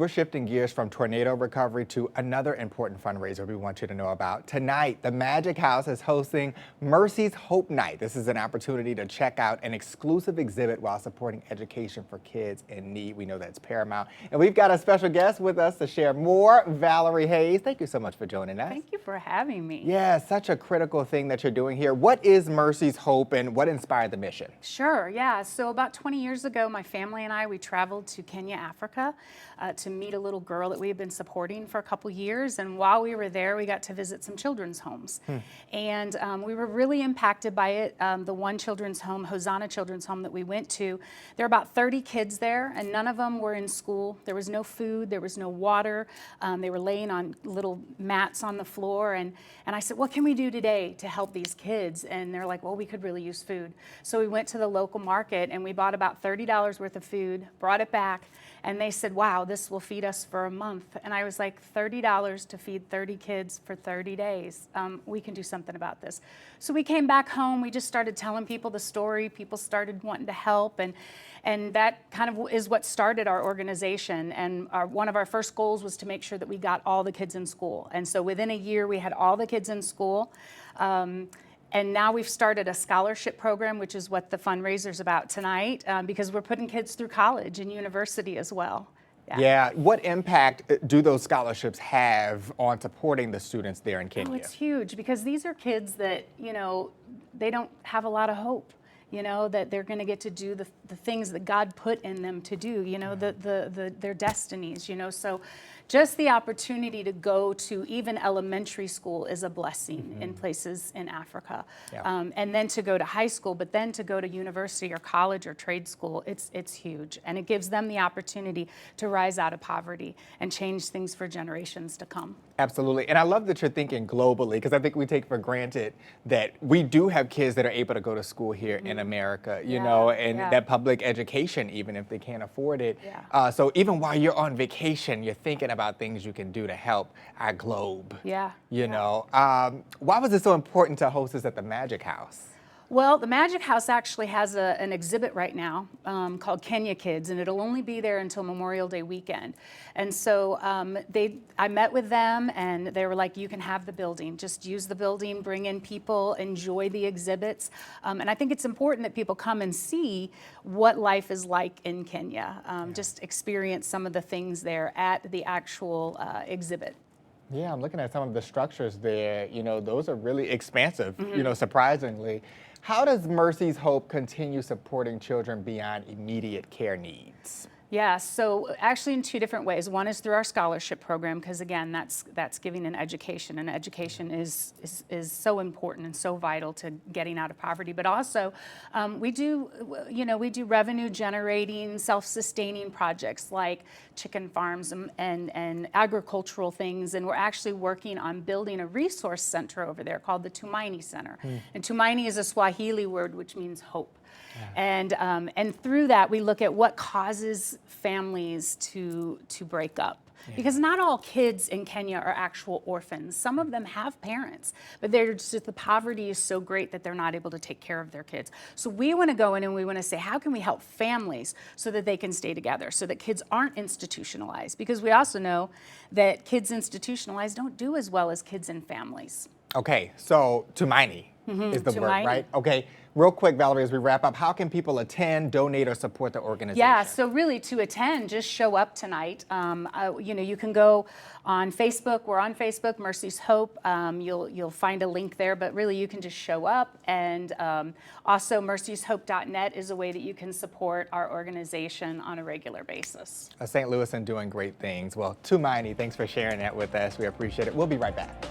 We're shifting gears from tornado recovery to another important fundraiser we want you to know about. Tonight, the Magic House is hosting Mercy's Hope Night. This is an opportunity to check out an exclusive exhibit while supporting education for kids in need. We know that's paramount. And we've got a special guest with us to share more, Valerie Hayes. Thank you so much for joining us. Thank you for having me. Yeah, such a critical thing that you're doing here. What is Mercy's Hope and what inspired the mission? Sure, yeah. So about 20 years ago, my family and I, we traveled to Kenya, Africa, to meet a little girl that we had been supporting for a couple years. And while we were there, we got to visit some children's homes. And we were really impacted by it. The one children's home, Hosanna Children's Home that we went to, there were about 30 kids there, and none of them were in school. There was no food, there was no water. They were laying on little mats on the floor. And I said, what can we do today to help these kids? And they're like, well, we could really use food. So we went to the local market and we bought about $30 worth of food, brought it back, and they said, wow, this will feed us for a month. And I was like, $30 to feed 30 kids for 30 days. We can do something about this. So we came back home, we just started telling people the story, people started wanting to help, and that kind of is what started our organization. And one of our first goals was to make sure that we got all the kids in school. And so within a year, we had all the kids in school. And now we've started a scholarship program, which is what the fundraiser's about tonight, because we're putting kids through college and university as well. Yeah. What impact do those scholarships have on supporting the students there in Kenya? Oh, it's huge, because these are kids that, they don't have a lot of hope. That they're going to get to do the things that God put in them to do, their destinies, So just the opportunity to go to even elementary school is a blessing in places in Africa. Yeah. And then to go to high school, but then to go to university or college or trade school, it's huge. And it gives them the opportunity to rise out of poverty and change things for generations to come. Absolutely. And I love that you're thinking globally, because I think we take for granted that we do have kids that are able to go to school here in America, and that public education, even if they can't afford it. Yeah. So even while you're on vacation, you're thinking about things you can do to help our globe. Yeah. Why was it so important to host this at the Magic House? Well, the Magic House actually has an exhibit right now called Kenya Kids, and it'll only be there until Memorial Day weekend. And so I met with them, and they were like, you can have the building. Just use the building, bring in people, enjoy the exhibits. And I think it's important that people come and see what life is like in Kenya. Just experience some of the things there at the actual exhibit. Yeah, I'm looking at some of the structures there. Those are really expansive, surprisingly. How does Mercy's Hope continue supporting children beyond immediate care needs? Yeah, so actually in two different ways. One is through our scholarship program, because again, that's giving an education, and education is so important and so vital to getting out of poverty. But also, we do revenue generating, self-sustaining projects like chicken farms and agricultural things, and we're actually working on building a resource center over there called the Tumaini Center. And Tumaini is a Swahili word which means hope. Yeah. And through that, we look at what causes families to break up. Yeah. Because not all kids in Kenya are actual orphans. Some of them have parents, but the poverty is so great that they're not able to take care of their kids. So we want to go in and we want to say, how can we help families so that they can stay together, so that kids aren't institutionalized? Because we also know that kids institutionalized don't do as well as kids in families. Okay, so Tumaini is the word, right? Okay, real quick, Valerie, as we wrap up, how can people attend, donate, or support the organization? Yeah, so really to attend, just show up tonight. You can go on Facebook. We're on Facebook, Mercy's Hope. You'll find a link there, but really you can just show up. And also mercyshope.net is a way that you can support our organization on a regular basis. St. Louis and doing great things. Well, Tumaini, thanks for sharing that with us. We appreciate it. We'll be right back.